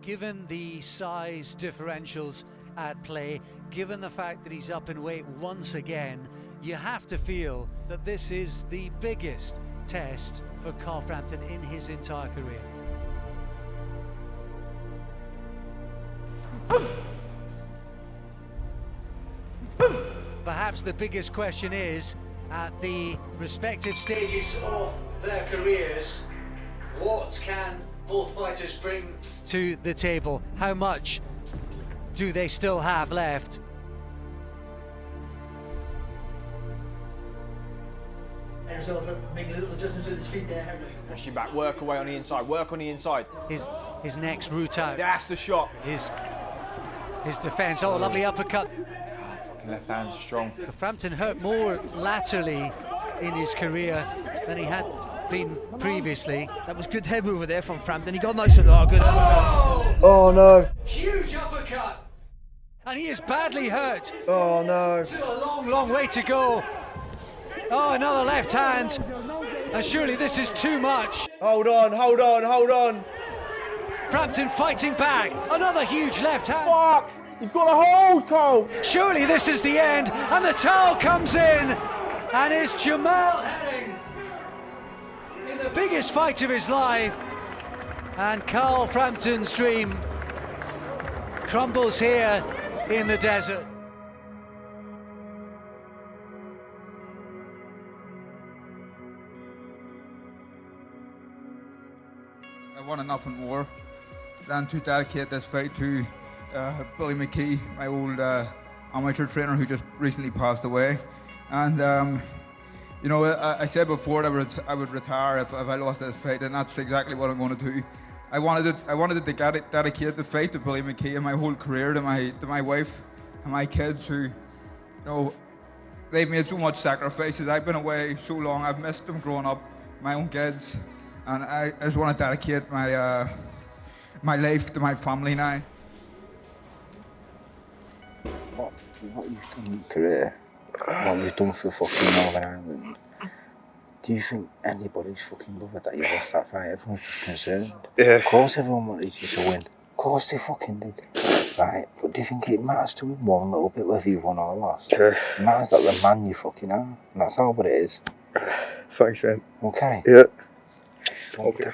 Given the size differentials at play, given the fact that he's up in weight once again, you have to feel that this is the biggest test for Carl Frampton in his entire career. Perhaps the biggest question is, at the respective stages of their careers, what can both fighters bring to the table? How much do they still have left? Make a little adjustment with his feet there. Push your back, work away on the inside, work on the inside. His next route out. That's the shot. His defence, oh, lovely uppercut. Fucking left hand's strong. So Frampton hurt more laterally in his career than he had been previously. That was good head mover there from Frampton. He got nice and good. Oh no! Huge uppercut, and he is badly hurt. Oh no! Still a long, long way to go. Oh, another left hand, and surely this is too much. Hold on, hold on, hold on. Frampton fighting back. Another huge left hand. Fuck! You've got a hold, Cole. Surely this is the end, and the towel comes in, and it's Jamel heading in the biggest fight of his life, and Carl Frampton's dream crumbles here in the desert. I wanted nothing more than to dedicate this fight to Billy McKee, my old amateur trainer who just recently passed away. And you know, I said before that I would retire if I lost this fight, and that's exactly what I'm going to do. I wanted to dedicate the fight to Billy McKee and my whole career, to my wife and my kids, who, you know, they've made so much sacrifices. I've been away so long. I've missed them growing up, my own kids. And I just want to dedicate my my life to my family now. What you've done in your career, what you've done for fucking Northern Ireland, do you think anybody's fucking bothered that you lost that fight? Everyone's just concerned. Yeah. Of course everyone wanted you to win. Of course they fucking did. Right, but do you think it matters to him one little bit whether you've won or lost? Yeah. It matters that the man you fucking are, and that's all what it is. Thanks, man. Okay? Yeah. Okay.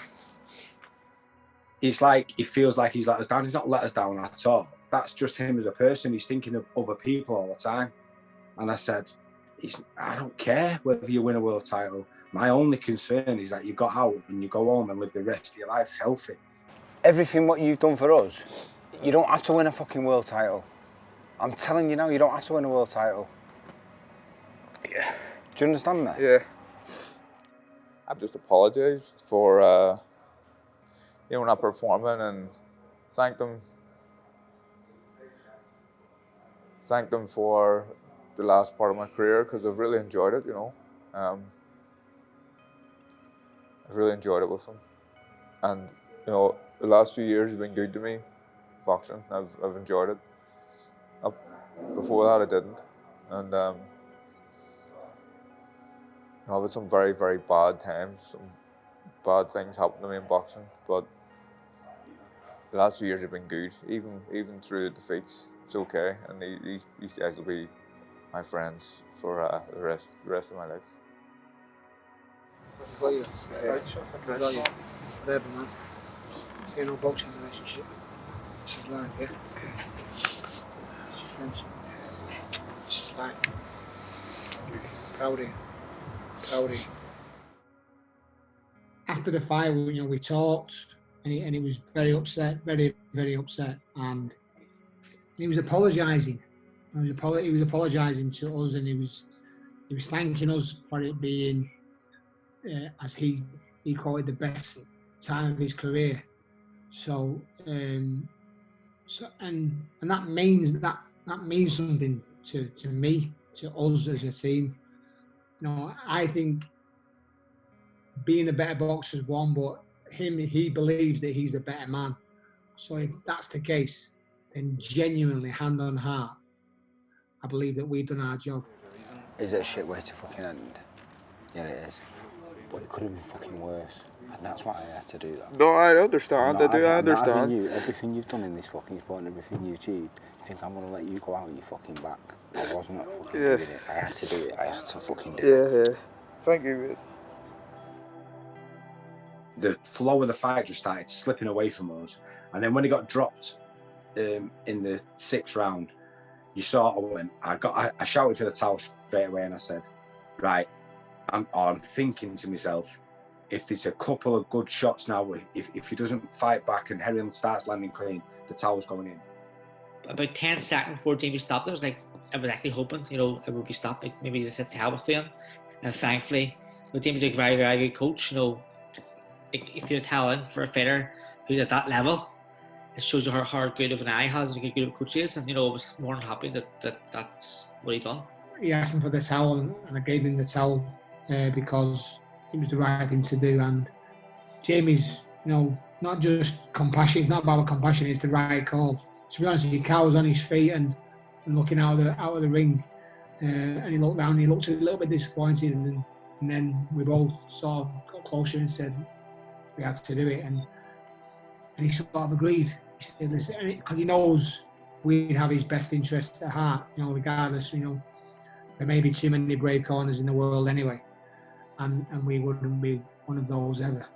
It's like, he feels like he's let us down. He's not let us down at all. That's just him as a person. He's thinking of other people all the time. And I said, I don't care whether you win a world title. My only concern is that you got out and you go home and live the rest of your life healthy. Everything what you've done for us, you don't have to win a fucking world title. I'm telling you now, you don't have to win a world title. Yeah. Do you understand that? Yeah. I've just apologised for, you know, not performing, and thank them for the last part of my career, because I've really enjoyed it, you know. I've really enjoyed it with them, and you know, the last few years have been good to me, boxing. I've enjoyed it. Before that, I didn't, and I've had some very, very bad times, some bad things happened to me in boxing, but the last few years have been good, even through the defeats. It's okay, and these guys will be my friends for the rest of my life. Whatever, man. Stay no boxing relationship. This is life, yeah? This is friendship. This is life. Proud of you. Proud of you. After the fight, we talked, and he was very upset, very, very upset, and he was apologising. He was apologising to us, and he was thanking us for it being, as he called it, the best time of his career. So and that means something to me, to us as a team. You know, I think being a better boxer is one, but he believes that he's a better man. So if that's the case, then genuinely, hand on heart, I believe that we've done our job. Is it a shit way to fucking end? Yeah, it is. But it could have been fucking worse. And that's why I had to do that. No, I understand. I do understand. Everything you've done in this fucking sport and everything you've achieved, you think I'm going to let you go out of your fucking back? I wasn't fucking doing it. I had to do it. I had to fucking do it. Yeah. Thank you. The flow of the fight just started slipping away from us. And then when he got dropped in the 6th round, you saw I shouted for the towel straight away and I said, right, I'm thinking to myself, if there's a couple of good shots now, if he doesn't fight back and Herring starts landing clean, the towel's going in. About 10 seconds before Jamie stopped, I was actually hoping, it would be stopped. Like maybe they said the hell with him. And thankfully, Jamie's a very, very good coach. If you're a talent for a fighter who's at that level, it shows you how good of an eye he has and how good of a coach he is. And I was more than happy that's what he done. He asked me for the towel, and I gave him the towel because it was the right thing to do. And Jamie's, not just compassion. It's not about compassion. It's the right call. To be honest, Carl was on his feet and looking out of the ring, and he looked down. He looked a little bit disappointed, and then we both sort of got closer and said we had to do it, and he sort of agreed. He said, "Listen," because he knows we'd have his best interests at heart. Regardless, there may be too many brave corners in the world anyway, and we wouldn't be one of those ever.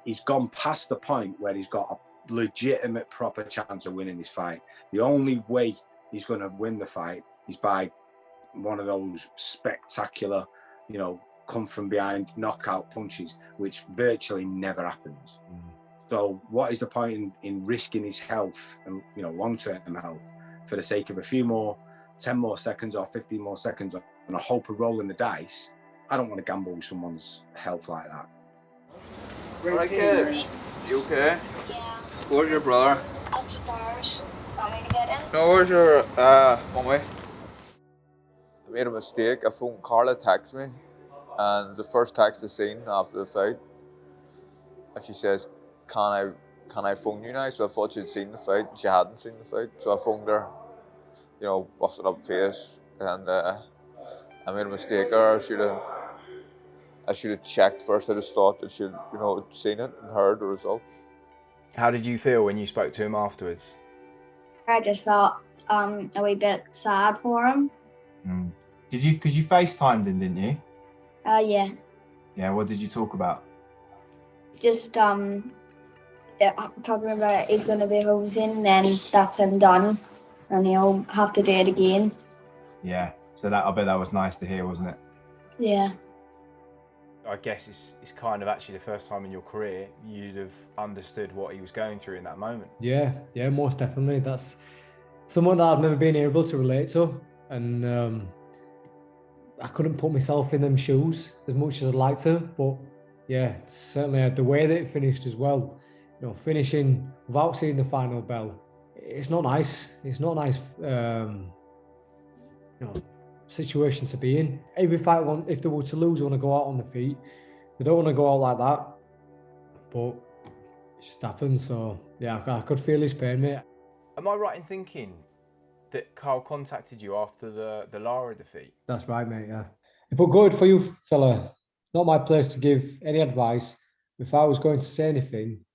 He's gone past the point where he's got a legitimate proper chance of winning this fight. The only way he's going to win the fight is by one of those spectacular, come from behind knockout punches, which virtually never happens. So what is the point in risking his health and long-term health for the sake of a few more 10 more seconds or 15 more seconds on a hope of rolling the dice? I don't want to gamble with someone's health like that. Alright, kids. You okay? Yeah. Where's your brother? Upstairs. Want me to get in? No, where's your one way? I made a mistake. I phoned Carla text me, and the first text I seen after the fight, and she says, Can I phone you now? So I thought she'd seen the fight. She hadn't seen the fight, so I phoned her. Busted up face, and I made a mistake there. I should have checked first. I just thought that she'd seen it and heard the result. How did you feel when you spoke to him afterwards? I just felt a wee bit sad for him. Did you? Because you FaceTimed him, didn't you? Yeah. Yeah. What did you talk about? Just talking about he's going to be home soon, then that's him done, and he'll have to do it again. Yeah. So I bet that was nice to hear, wasn't it? Yeah. I guess it's kind of actually the first time in your career you'd have understood what he was going through in that moment. Yeah, most definitely. That's someone that I've never been able to relate to, and I couldn't put myself in them shoes as much as I'd like to. But yeah, certainly the way that it finished as well. Finishing without seeing the final bell. It's not nice. It's not a nice, situation to be in. Every fight, if they were to lose, they want to go out on the feet. They don't want to go out like that. But it just happened. So yeah, I could feel his pain, mate. Am I right in thinking that Carl contacted you after the Lara defeat? That's right, mate. Yeah. But good for you, fella. Not my place to give any advice. If I was going to say anything,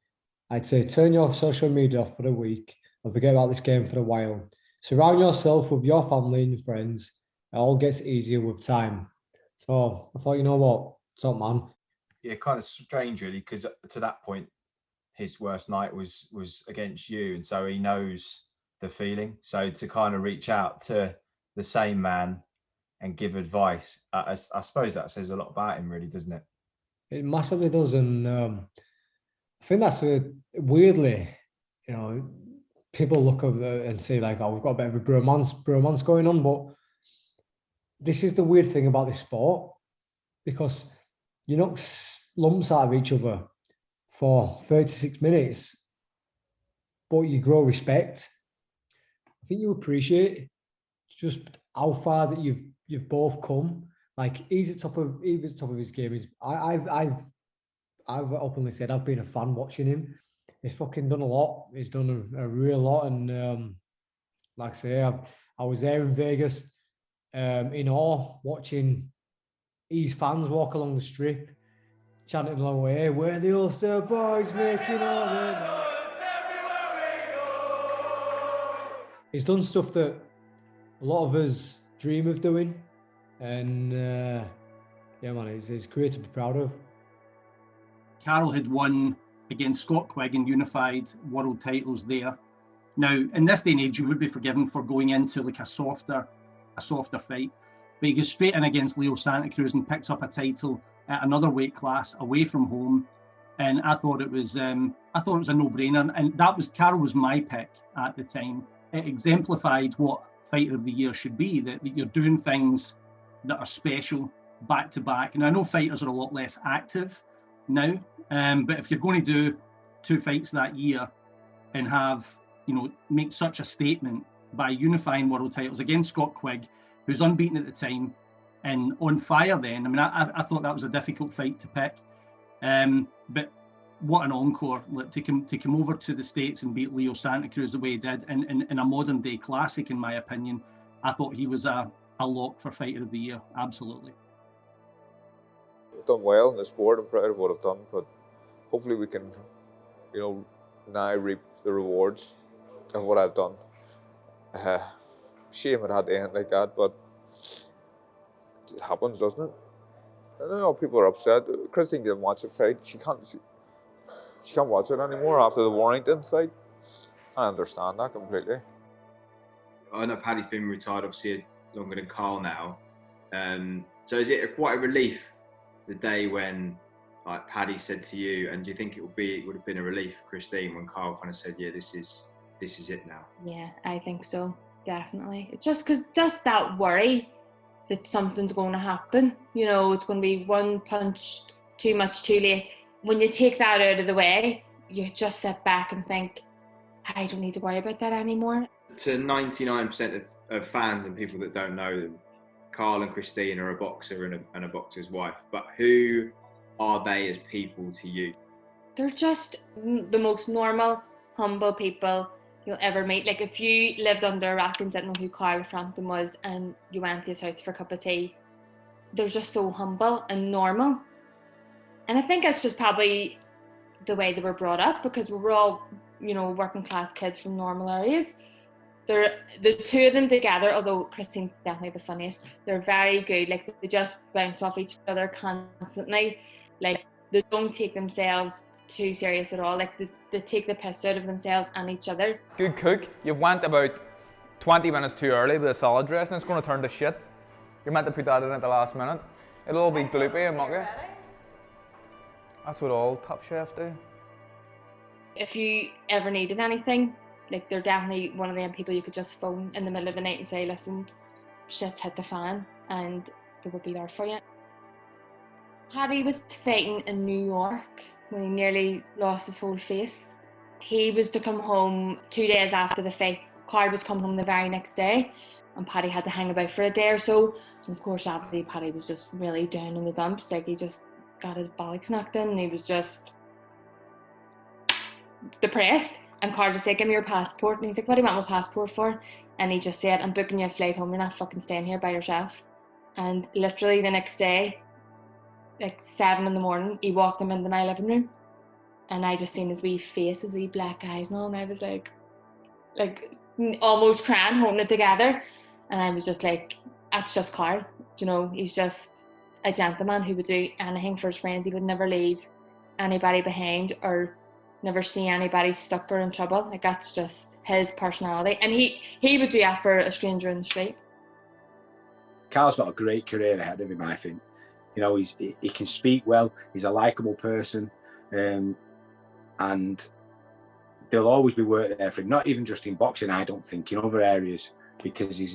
I'd say turn your social media off for a week and forget about this game for a while. Surround yourself with your family and friends. It all gets easier with time. So I thought, you know what? Top man. Yeah, kind of strange really, because to that point, his worst night was against you, and so he knows the feeling. So to kind of reach out to the same man and give advice, I suppose that says a lot about him, really, doesn't it? It massively does, and I think that's weirdly, people look up and say like, "Oh, we've got a bit of a bromance going on," but this is the weird thing about this sport, because you knock lumps out of each other for 36 minutes, but you grow respect. I think you appreciate just how far that you've both come. Like he's at top of his game. I've openly said I've been a fan watching him. He's fucking done a lot. He's done a real lot, and like I say, I was there in Vegas, in awe, watching his fans walk along the strip, chanting along the way, "We're the Ulster boys making all the noise." He's done stuff that a lot of us dream of doing, and yeah, man, it's great to be proud of. Carol had won against Scott Quigg and unified world titles there. Now, in this day and age, you would be forgiven for going into like a softer fight, but he goes straight in against Leo Santa Cruz and picks up a title at another weight class away from home, and I thought it was a no-brainer, and Carol was my pick at the time. It exemplified what Fighter of the Year should be, that you're doing things that are special back to back. And I know fighters are a lot less active now, but if you're going to do 2 fights that year and have, make such a statement by unifying world titles against Scott Quigg, who's unbeaten at the time and on fire then. I mean, I thought that was a difficult fight to pick, but what an encore, to come over to the States and beat Leo Santa Cruz the way he did in a modern day classic, in my opinion. I thought he was a lock for Fighter of the Year, absolutely. I've done well in the sport. I'm proud of what I've done, but hopefully we can, now reap the rewards of what I've done. Shame it had to end like that, but it happens, doesn't it? I know people are upset. Christine didn't watch the fight. She can't watch it anymore after the Warrington fight. I understand that completely. I know Paddy's been retired obviously longer than Carl now. So is it quite a relief the day when like Paddy said to you, and do you think it would have been a relief for Christine when Carl kind of said, yeah, this is it now? Yeah, I think so, definitely. It's just that worry that something's going to happen. It's going to be one punch too much too late. When you take that out of the way, you just sit back and think, I don't need to worry about that anymore. To 99% of fans and people that don't know them, Carl and Christine are a boxer and a boxer's wife. But who are they as people to you? They're just the most normal, humble people you'll ever meet. Like, if you lived under a rock and didn't know who Carl Frampton was and you went to his house for a cup of tea, they're just so humble and normal. And I think it's just probably the way they were brought up, because we were all, working class kids from normal areas. They're the two of them together, although Christine's definitely the funniest. They're very good. Like, they just bounce off each other constantly. Like, they don't take themselves too serious at all. Like, they take the piss out of themselves and each other. Good cook. You've went about 20 minutes too early with a salad dressing. It's going to turn to shit. You're meant to put that in at the last minute. It'll all be gloopy and mucky. That's what all top chefs do. If you ever needed anything, like, they're definitely one of them people you could just phone in the middle of the night and say, listen, shit's hit the fan, and they would be there for you. Paddy was fighting in New York when he nearly lost his whole face. He was to come home 2 days after the fight. Carl was coming home the very next day, and Paddy had to hang about for a day or so. And of course, after Paddy was just really down in the dumps. Like, he just got his bollocks knocked in, and he was just depressed. And Carl just said, give me your passport. And he's like, what do you want my passport for? And he just said, I'm booking you a flight home. You're not fucking staying here by yourself. And literally the next day, like 7 a.m, he walked him into my living room. And I just seen his wee face, his wee black eyes and all. And I was like almost crying, holding it together. And I was just like, that's just Carl. He's just a gentleman who would do anything for his friends. He would never leave anybody behind or never see anybody stuck or in trouble. Like, that's just his personality. And he would do that for a stranger in the street. Carl's got a great career ahead of him, I think. He can speak well. He's a likeable person. And there'll always be work there for him, not even just in boxing, I don't think, in other areas, because he's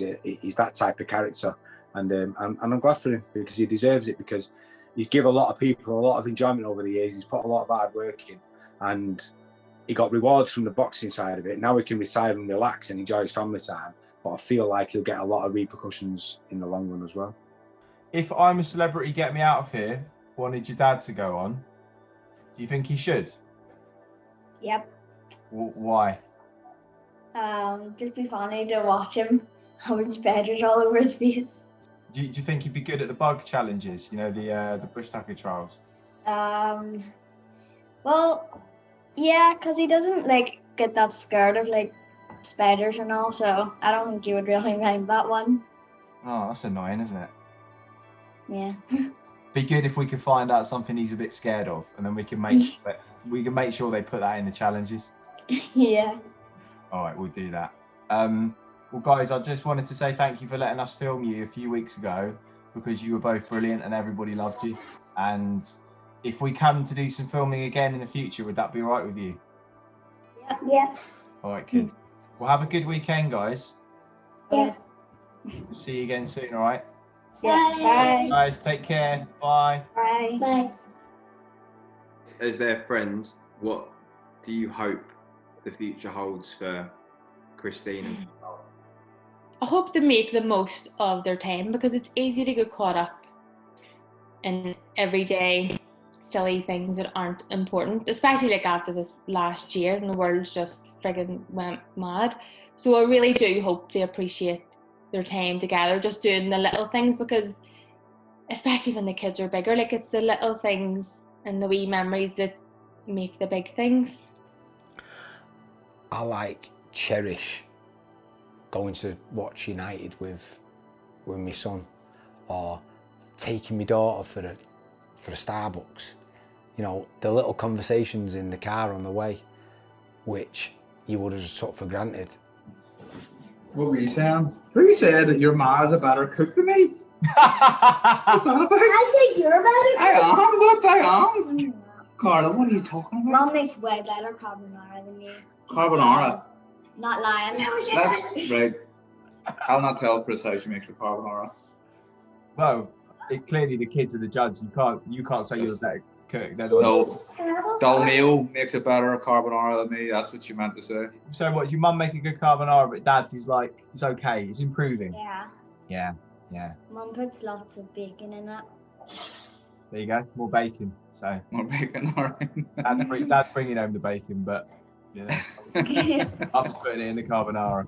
that type of character. And I'm glad for him, because he deserves it, because he's given a lot of people a lot of enjoyment over the years. He's put a lot of hard work in, and he got rewards from the boxing side of it. Now he can retire and relax and enjoy his family time, but I feel like he'll get a lot of repercussions in the long run as well. If I'm a celebrity, get me out of here, wanted your dad to go on, do you think he should? Yep. Why? Just be funny to watch him having spiders all over his face. Do you think he'd be good at the bug challenges? You know, the bush tucker trials. Well, yeah, because he doesn't like get that scared of like spiders and all, so I don't think you would really mind that one. Oh, that's annoying, isn't it? Yeah. Be good if we could find out something he's a bit scared of, and then we can make sure they put that in the challenges. Yeah. All right, we'll do that. Well, guys, I just wanted to say thank you for letting us film you a few weeks ago, because you were both brilliant and everybody loved you. And if we come to do some filming again in the future, would that be all right with you? Yeah. All right, kids. Well, have a good weekend, guys. Yeah. We'll see you again soon, all right? Yeah. Bye. Guys, take care. Bye. Bye. Bye. As their friends, what do you hope the future holds for Christine and Jamel? I hope they make the most of their time, because it's easy to get caught up in everyday silly things that aren't important, especially like after this last year and the world's just friggin' went mad. So I really do hope they appreciate their time together, just doing the little things, because especially when the kids are bigger, like it's the little things and the wee memories that make the big things. I like cherish going to watch United with my son, or taking my daughter for a Starbucks. You know, the little conversations in the car on the way, which you would have just took for granted. What were you saying? Who said that your ma is a better cook than me? I say you're better. I am. Carla, what are you talking about? Mom makes way better carbonara than you. Carbonara. Not lying. That's right. I'll not tell Chris how she makes her carbonara. Well, clearly the kids are the judge. You can't say you're a better cook. So, Dalmio makes a better carbonara than me. That's what you meant to say. So what? Your mum make a good carbonara, but Dad's is like, it's okay. It's improving. Yeah. Yeah. Mom puts lots of bacon in it. There you go. More bacon. So more bacon. All right. Dad's bringing home the bacon, but I'm putting it in the carbonara.